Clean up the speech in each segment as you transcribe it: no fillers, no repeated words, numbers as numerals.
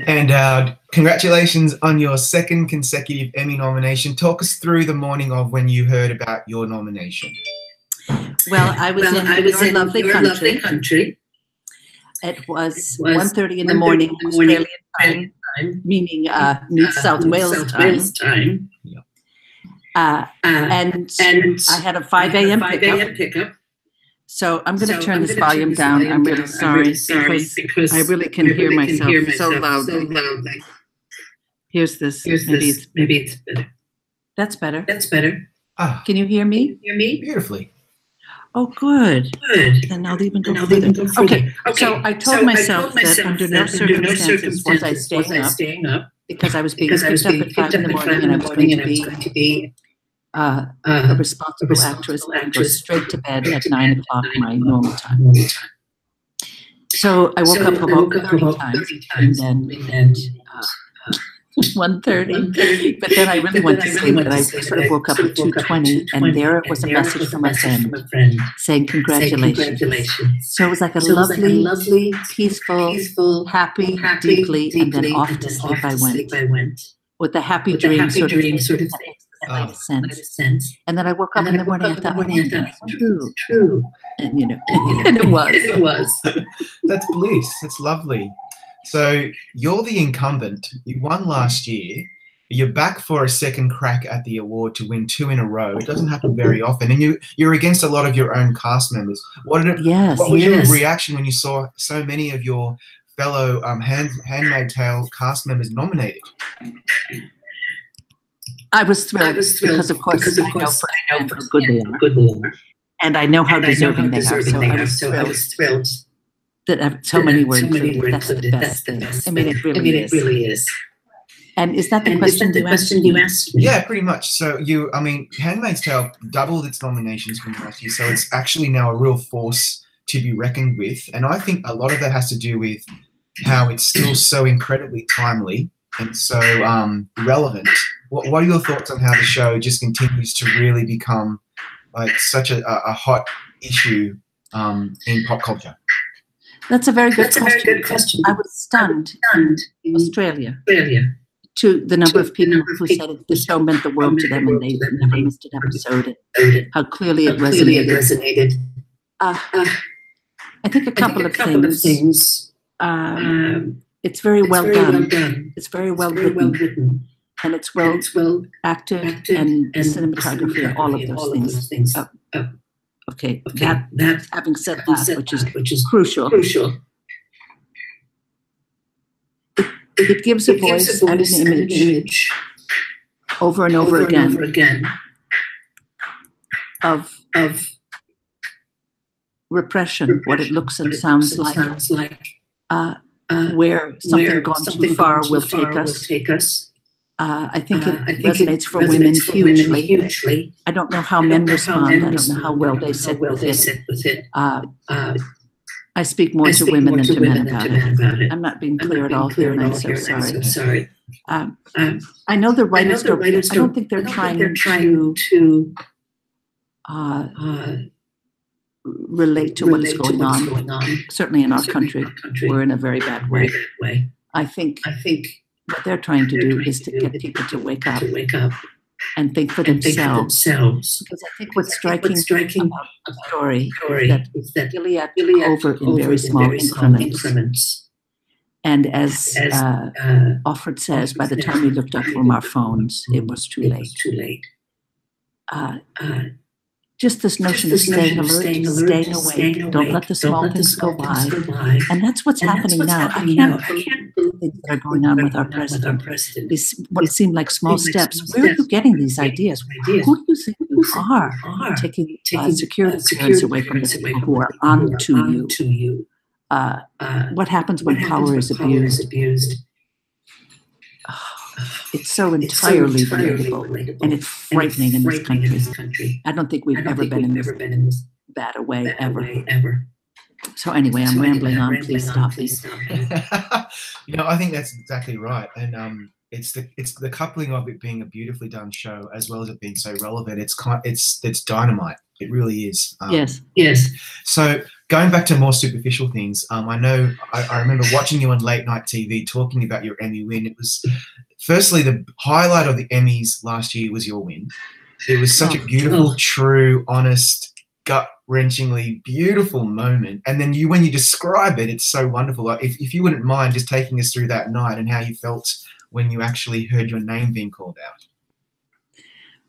And congratulations on your second consecutive Emmy nomination. Talk us through the morning of when you heard about your nomination. Well, I was in your lovely country. It was 1:30 in the morning, Australian time, meaning New South Wales time. And I had a 5 a.m. pickup. So I'm going to turn this volume down. I'm really sorry because I really can hear myself so loudly. Here's this. Maybe it's better. That's better. Can you hear me? Beautifully. Oh, good. Then I'll even go further. Okay. So I told myself that under no circumstances was I staying up because I was being picked up at 5 in the morning and I was going to be a responsible actress and go straight to bed at 9 o'clock my normal time. So I woke up about 30 times and then 1:30, but then I really went to sleep and I sort of woke up at 2:20 and there was a message from a friend saying congratulations. So it was like a lovely, peaceful, happy, deeply, and then off to sleep I went with the happy dream sort of sense. And then I woke up in the morning and thought, oh, true. And and it was. That's bliss. That's lovely. So you're the incumbent. You won last year. You're back for a second crack at the award to win 2 in a row. It doesn't happen very often. And you're against a lot of your own cast members. What was your reaction when you saw so many of your fellow Handmaid's Tale cast members nominated? I was thrilled because, of course, I know how good they are. And I know how deserving they are. So I was thrilled that so many were included. That's the best thing. I mean, it really is. And is that the question you asked? Yeah, pretty much. So Handmaid's Tale doubled its nominations from last year. So it's actually now a real force to be reckoned with. And I think a lot of that has to do with how it's still so incredibly timely and so relevant. What are your thoughts on how the show just continues to really become like such a hot issue in pop culture? That's a very good question. I was stunned in Australia to the number of people who said the show meant the world to them and they never missed an episode. How clearly it resonated. I think a couple of things. It's very well done. It's very well written. And it's well acted and cinematography and all of those things. Okay. That having said that, which is crucial. It gives a voice and an image over and over again of repression, what it looks and sounds like, where something gone too far will take us. I think it resonates for women hugely. I don't know how men respond. I don't know how well they sit with it. I speak more to women than to men about it. I'm not being clear at all here, and I'm so sorry. I know the writers don't. I don't think they're trying to relate to what is going on. Certainly in our country, we're in a very bad way. I think what they're trying to do is to get people to wake up and think for themselves. Because I think what's striking about the story is that Gilead took over in very small increments. And as Offred says, by the time we looked up from our phones, it was too late. Just this notion of staying alert, staying awake, don't let the small things go by. And that's what's happening now. I can't believe the things that are going on with our president. These what seem like small steps. Where are you getting these ideas? Who do you think you are taking security clearance away from the people who are on to you? What happens when power is abused? It's so entirely relatable, and it's frightening in this country. I don't think we've ever been in this bad a way, ever. So anyway, I'm rambling on. Please stop me. I think that's exactly right. And it's the coupling of it being a beautifully done show as well as it being so relevant. It's dynamite. It really is. Yes. So going back to more superficial things, I know I remember watching you on late night TV talking about your Emmy win. It was, firstly, the highlight of the Emmys last year was your win. It was such a beautiful, true, honest, gut-wrenchingly beautiful moment. And then when you describe it, it's so wonderful. Like if you wouldn't mind just taking us through that night and how you felt when you actually heard your name being called out.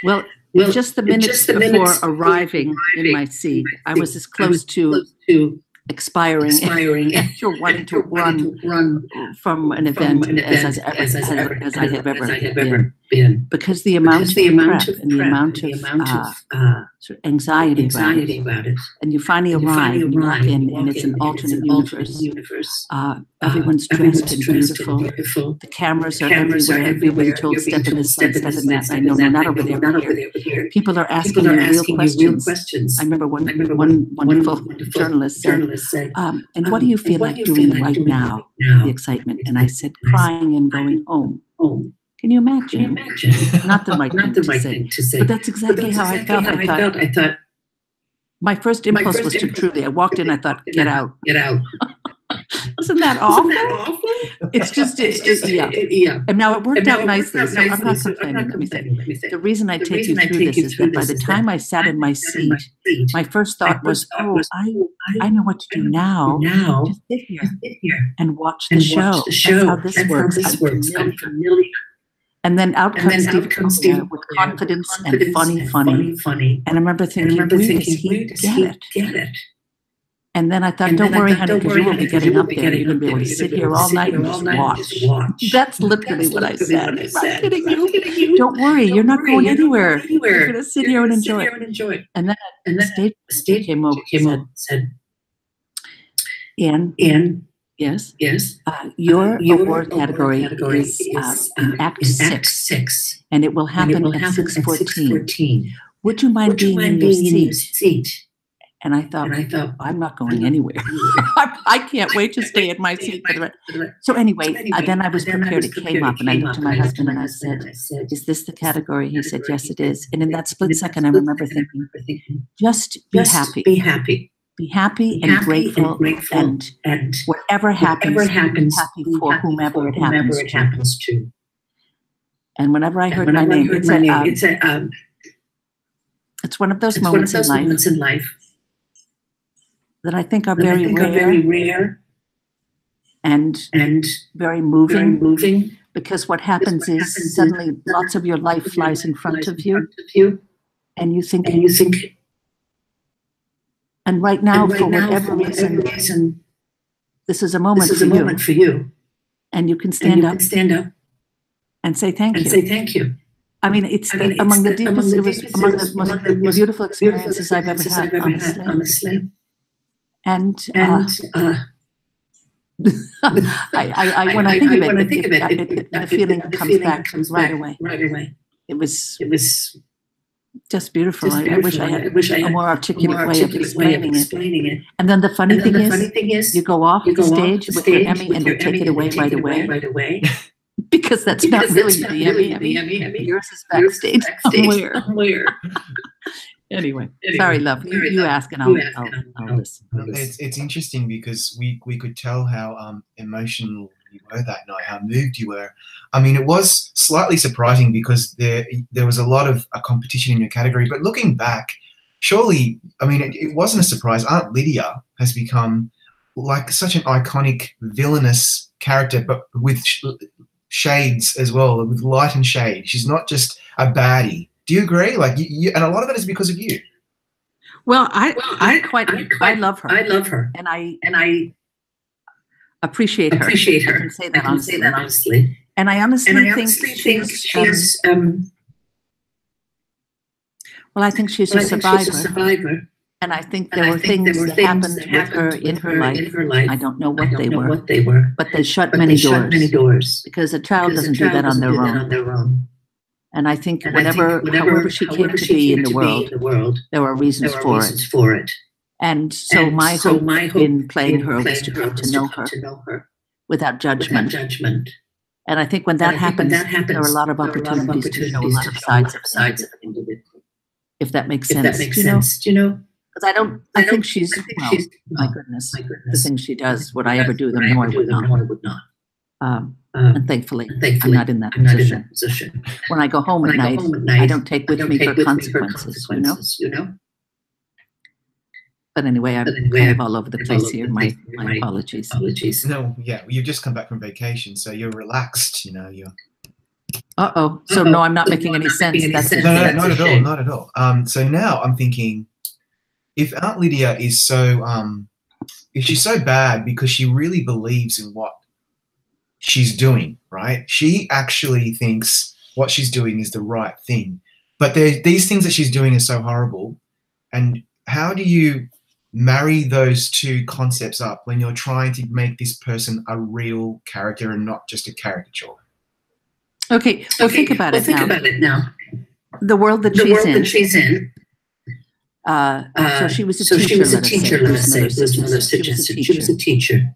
Well, just the minutes before arriving in my seat, I was as close to expiring as you're wanting to run from an event as I have ever been. Because the amount of prep and the amount of sort of anxiety about it. And you finally arrive and you walk in and it's an alternate universe. Everyone's dressed and beautiful. The cameras are everywhere. You're being told, step in this, step in that. I know, no, not over there, but here. People are asking you real questions. I remember one wonderful journalist said, and what do you feel like doing right now, the excitement? And I said, crying and going home. Can you imagine? Not the right thing to say. But that's exactly how I felt. I thought my first impulse was to truly, I walked in, I thought, get out. Isn't that awful? It's just, yeah. And now it worked out nicely, so I'm not complaining. Let me say. The reason I take you through this is that by the time I sat in my seat, my first thought was, I know what to do now. Just sit here and watch the show. That's how this works. I'm familiar. And then out comes Steve with confidence and funny. And I remember thinking, where does he get it? And then I thought, don't worry, honey, because you will be getting up there. You're going to be able to sit here all night and just watch. That's literally what I said. I'm not kidding you. Don't worry, you're not going anywhere. You're going to sit here and enjoy it. And then the stage came over and said, Anne, yes. Your award category is in Act 6, and it will happen at 6:14. Would you mind being in your seat? And I thought, I'm not going anywhere. I can't wait to stay in my seat. So anyway, then I was prepared. It came up, and I looked to my husband and I said, is this the category? He said, yes, it is. And in that split second, I remember thinking, just be happy. Be happy and grateful, and whatever happens, be happy for whomever it happens to. And whenever I heard my name, it's one of those moments in life that I think are very rare and very moving. Because what happens is suddenly lots of your life flies in front of you, and you think. And right now, for whatever reason, this is a moment for you. And you can stand up and say thank you. I mean, it's among the deepest, it was among the most beautiful experiences I've ever had, honestly. And when I think of it, the feeling comes back right away. It was just beautiful. I wish I had a more articulate way of explaining it. And then the funny thing is, you go off the stage with your Emmy and you take it away right away. Because that's not really the Emmy. Yours is backstage somewhere. Anyway, sorry, love. You ask and I'll listen. It's interesting because we could tell how emotional you were that night, how moved you were. I mean, it was slightly surprising because there was a lot of competition in your category. But looking back, surely, I mean, it wasn't a surprise. Aunt Lydia has become like such an iconic villainous character, but with shades as well, with light and shade. She's not just a baddie. Do you agree? Like, and a lot of it is because of you. Well, I love her. I love her, and I appreciate her. I can say that honestly. And I honestly think she's well, I think she's a survivor. And I think there were things that happened with her in her life. I don't know what they were, but they shut many doors because a child doesn't do that on their own. And I think however she came to be in the world, there were reasons for it. And so my hope in playing her was to come to know her without judgment. And I think when that happens, there are a lot of opportunities to show a lot of sides of an individual. If that makes sense. You know? Because I think she's, well, my goodness, the things she does, would I ever do them? No, I would not. And thankfully, I'm not in that position. When I go home at night, I don't take with me her consequences, you know? But anyway, I'm kind of all over the place here. My apologies. No, yeah, you've just come back from vacation, so you're relaxed, you know. So no, I'm not making any sense. No, not at all, not at all. So now I'm thinking, if Aunt Lydia is so, if she's so bad because she really believes in what she's doing, right? She actually thinks what she's doing is the right thing. But these things that she's doing are so horrible. And how do you marry those two concepts up when you're trying to make this person a real character and not just a caricature? Okay, well, think about it now. The world that she's in. So she was a teacher, let's say. She was a teacher.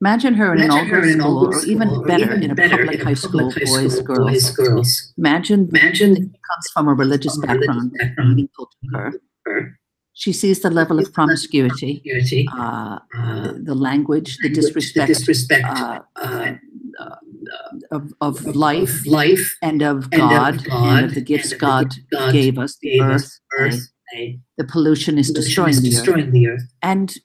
Imagine her in an all-girls school, or even better, in a public high school, boys, girls. Imagine comes from a religious background, meaningful to her. She sees the level of promiscuity, the language, the disrespect of life and of God, and of the gifts God gave us, the earth. The pollution is destroying the earth. And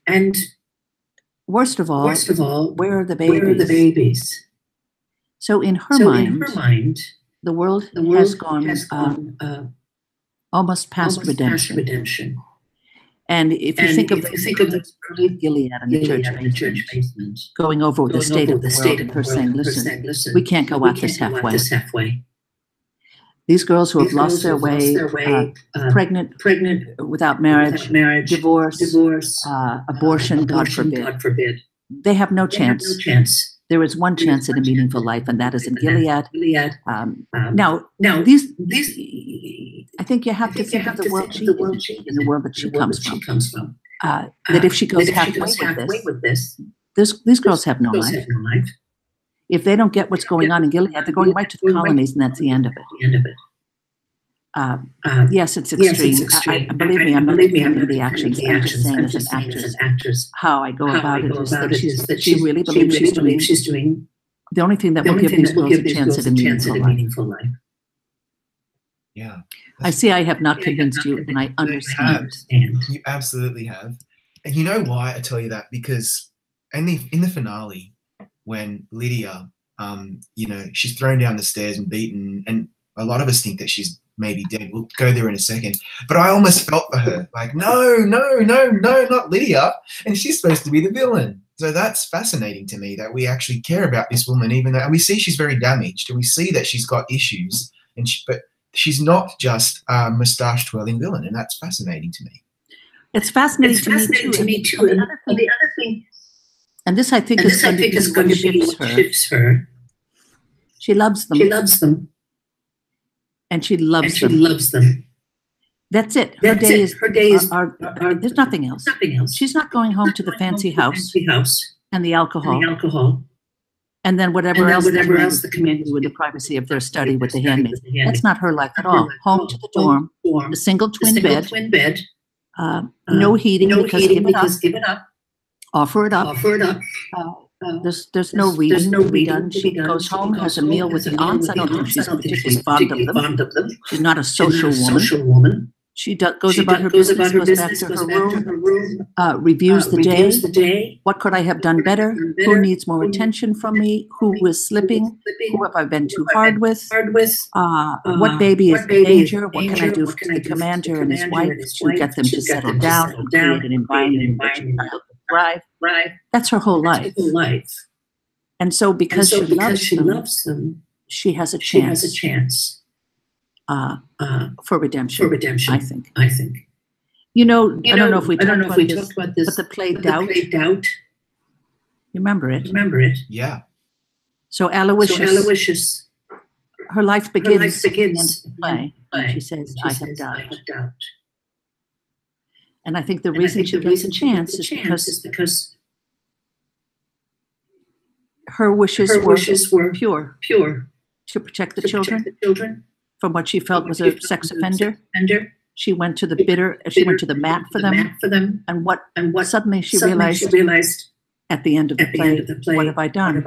worst of all, where are the babies? So in her mind, the world has gone almost past redemption. And if you think of Gilead and the church basement, going over the state of the world and her saying, listen, we can't go at this halfway. These girls who have lost their way, pregnant without marriage, divorce, abortion, God forbid, they have no chance. There is one chance at a meaningful life, and that is in Gilead. Now, these, I think you have to think of the world she is in, the world that she comes from. That if she goes halfway with this, these girls have no life. If they don't get what's going on in Gilead, they're going right to the colonies, and that's the end of it. Yes, it's extreme. Believe me, I'm not defending the actions. I'm just saying, as an actress, how I go about it is that she really believes she's doing the only thing that will give these girls a chance at a meaningful life. Yeah. I see I have not convinced you, and I understand. You absolutely have. And you know why I tell you that? Because in the finale, when Lydia, she's thrown down the stairs and beaten, and a lot of us think that she's maybe dead. We'll go there in a second. But I almost felt for her. Like, no, not Lydia. And she's supposed to be the villain. So that's fascinating to me, that we actually care about this woman, even though, and we see she's very damaged, and we see that she's got issues, but she's not just a moustache-twirling villain, and that's fascinating to me. It's fascinating to me too. And the other thing, and this I think is going to be what shifts her. She loves them. And she loves them. That's it. Her days are there's nothing else. She's not going home to the fancy house and the alcohol. And then whatever else the community with the privacy of their study with the handmaids. That's not her life at all. Home to the dorm, a single twin bed, no heating because give it up. Offer it up. There's no reading to be done. She goes home, has a meal with the aunts. I don't think she's particularly fond of them. She's not a social woman. She goes about her business, goes back to her room, reviews the day. What could I have done better? Who needs more attention from me? Who is slipping? Who have I been too hard with? What baby is in danger? What can I do for the commander and his wife to get them to settle down and create an environment in which child thrive? That's her whole life. And so because she loves them, she has a chance. For redemption, I think. You know, I don't know if we talked about this, but the play Dowd. You remember it? Yeah. So Aloysius, her life begins at the end of the play. And she says, "I have died." And I think the reason she gets a chance is because her wishes were pure to protect the children from what she felt was a sex offender, She went to the bitter. She went to the mat for them. And what suddenly she realized at the end of the play, what have I done?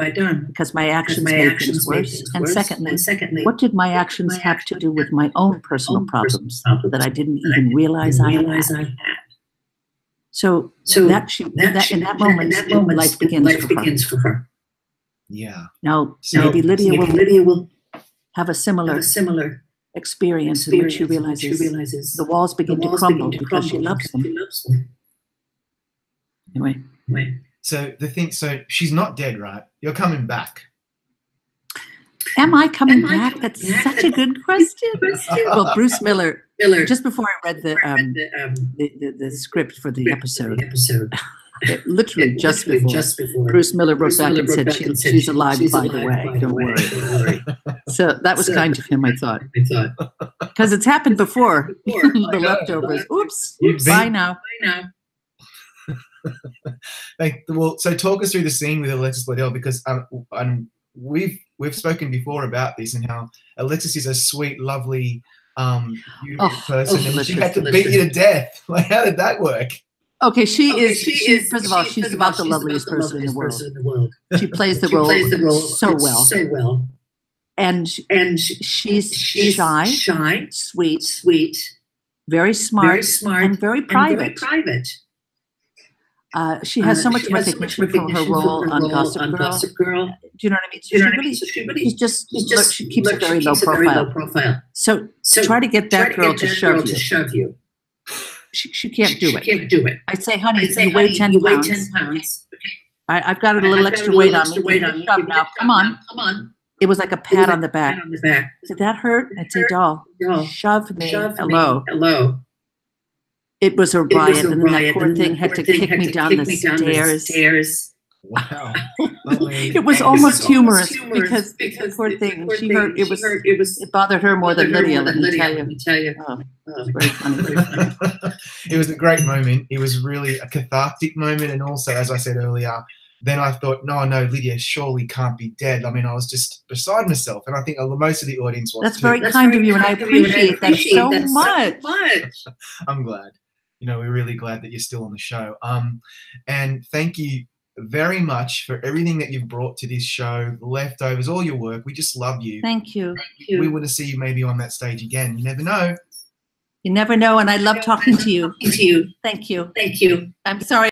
Because my actions made things worse. And secondly, what did my actions have to do with my own personal problems that I didn't even realize I had? So in that moment, life begins for her. Yeah. Now, maybe Lydia will have a similar experience in which she realizes the walls begin to crumble because she loves them. Anyway. So she's not dead, right? You're coming back. Am I coming back? That's such a good question. Well, Bruce Miller, just before I read the script for the episode, literally just before, Bruce Miller wrote back and said, she's alive, by the way, don't worry. So that was kind of him, I thought. Because it's happened before. The leftovers. Oops, bye now. Well, so talk us through the scene with Alexis Bledel, because we've spoken before about this and how Alexis is a sweet, lovely, beautiful person, and she had to beat you to death. Like, how did that work? Okay, she is. First of all, she's about the loveliest person in the world. She plays the role so well. And she's shy, sweet, very smart, and very private. She has so much recognition for her role on Gossip Girl. Do you know what I mean? So she keeps a very low profile. So try to get that girl to shove you. She can't do it. I say, honey, you weigh 10 pounds. I've got a little extra weight on me. Shove now. Come on. It was like a pat on the back. Did that hurt? I'd say, doll, shove me. Hello. It was a riot, and then that poor thing had to kick me down the stairs. Wow. It was almost humorous because the poor thing, it bothered her more than Lydia, let me tell you. Oh, it was very funny. It was a great moment. It was really a cathartic moment, and also, as I said earlier, then I thought, no, Lydia surely can't be dead. I mean, I was just beside myself, and I think most of the audience was. That's very kind of you, and I appreciate that so much. I'm glad. We're really glad that you're still on the show. And thank you very much for everything that you've brought to this show, the leftovers, all your work. We just love you. Thank you. We want to see you maybe on that stage again. You never know. You never know, and I love talking to you. Thank you. I'm sorry.